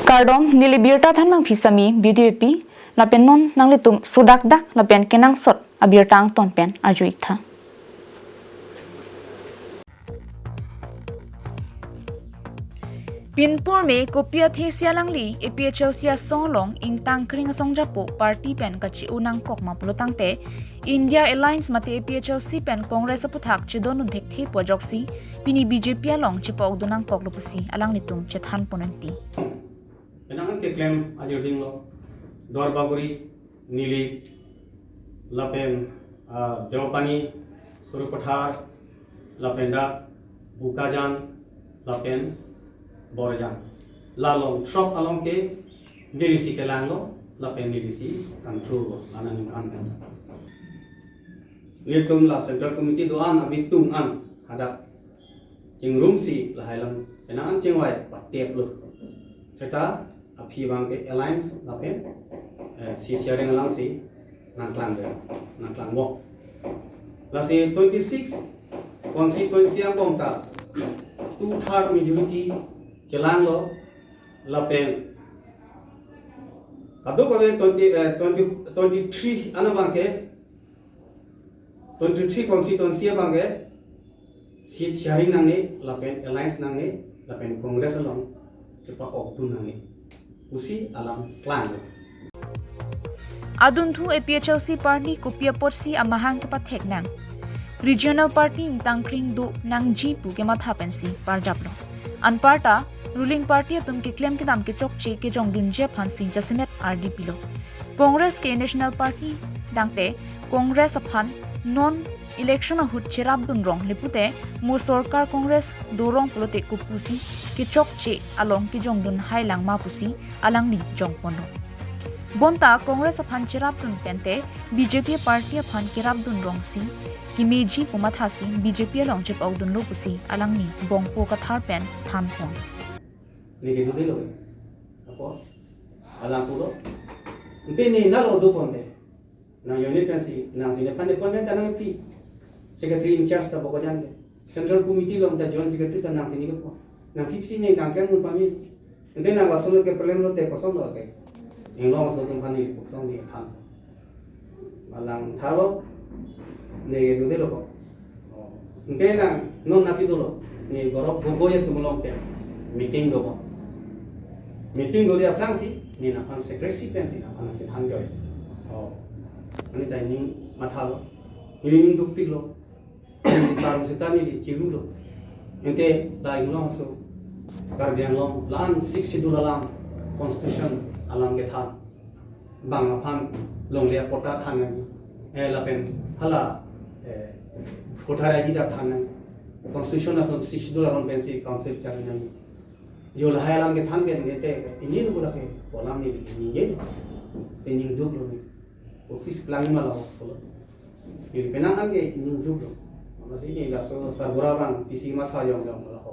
Kardom nilibirta than mang phisami BDP lapen non nang litum sudak dak lapen kenang sot abirta ang ton pen arjuik tha. Pinpur में कोपिया थे सियालंगली APHL सिया सोंगलोंग इन तांकरिंग सोंगजापो पार्टी पेन कच्ची उनांग कोकमा पुलोतांगते इंडिया अलायंस मते APHL सी पेन कांग्रेस पुथाक चिदोनु देखथे पोजोक्सी पिनी BJP अलोंग चिपौक दुनांग कोकलोपुसी अलांग नितुम चथान पुनंती Kenangan ke claim ajuding lo Dorbaguri Nili Lapen Deopani Surukothar Lapenda Bukajan Lapen Borjan Lalong Trop along ke Dirisi ke langlo Lapen Dirisi control ananim kan Nitum la Central Committee doan abitung an ada Jingrum si lahailam Kenangan jingwai patiap lo serta api bang ke alliance lapen si sharing alang si naklang mo la si 26 constituency ang komta 2/3 majority chelang lo lapen kadu ko 23 ana bang ke 23 constituency bang ke si sharing nang ni lapen alliance nang ni lapen congress along cepat oktu nangi usi alam klan Aduntu APHLC party kopia porsi amahang ke pathek nang regional party tangkring do nang jipu ke matha pensi parjaplo anparta ruling party atum ke claim ke dam ke chokche ke jongdunje phansi jasimet RDP lo congress ke national party dangte congress aphan non election hut chirab dun rong lepute mu sarkar congress dorong polote ku pusi ki chokche along ki jongdun hailang ma pusi alang ni jongpono bonta congress aphan chirab dun pente BJP party aphan kirab dun rong si ki meji pumathasi BJP along chip audun lo pusi alang ni bongpo ka thar pen tham pon ni ke dudelo apo alang pulo nte ni nalo do ponte na yone pensi na sine phane pon men tanang pi secretary in charge ta bokojan central committee long ta joint secretary ta nang sini ko nang kipsi ne kang kang mun pami ente na wasono ke problem lo te kosong do ke englo so tum phani kosong ni tham malang thalo ne do de lo ko ente na non nasi do lo ni gorok bogo ye tum long pe meeting do ko meeting do dia phang si ni na phan secretary pen si na phan ke thang joy ani dai ni mathalo ini ning duk pik lo sarung setani di ciru lo ente dai ngong so garbian long lan 60 $, constitution alam ke tha bang aphan long le pota than ngi lapen hala photara ji da than ngi constitution aso $60 on pensi council char ngi jo la alam ke than ben ete ini lo ke olam ni ni ye te ning duk lo ni office planning mala lo ini penang angge ning duk lo masih ini la so sarbura bang pisi matha yong yong la ho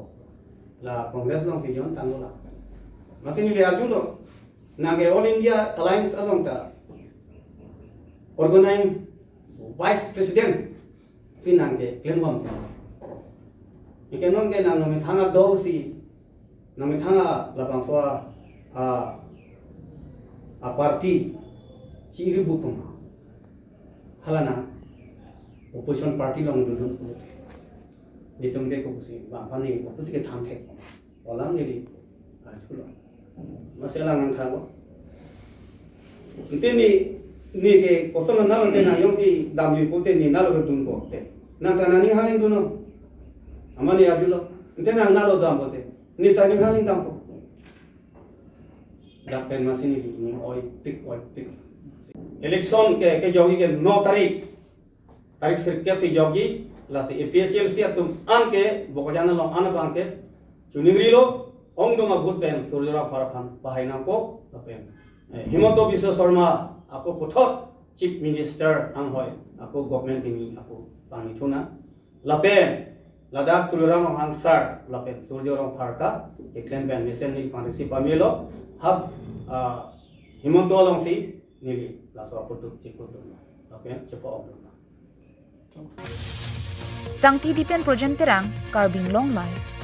la congress long si jon tang la masih ni le aju lo nage all india alliance along ta organize vice president sinangge klenbam ikenon ge nang nomi thanga dol si nomi thanga labang so a party chiri bupuma halana opposition party long dudun pulote ditum be ko pusi ba phani ko pusi ke tham thek olam ni arjulo masela ngang thago nteni ni ke kosona nalo te na yong si dam yu pote ni nalo ke dun ko te na ta nani halin duno amani arjulo ntena nalo dam pote ni ta ni halin dam ko da pen masini ni oi pik election ke jogi ke 9 तारीख से क्या थी जोगी लासे APHL से तुम आन के बोकजाना लो आन बांग के चुनिंगरी लो ओंग डोमा भूत पेन सूर्यरा फरफान बहाइना को लपेन हिमंत बिश्व शर्मा आपको कुथक चीफ मिनिस्टर आंग होय आपको गवर्नमेंट दिमी आपको पानी थुना लपेन लद्दाख तुलराम हांगसार लपेन सूर्यरा फरका एक्लेम बेन रिसेंटली कांग्रेसी पामेलो हब हिमंत लोंसी नीली लासो आपको चिकुदो लपेन चपो Sang ti dipen projen terang, Karbing Long Life.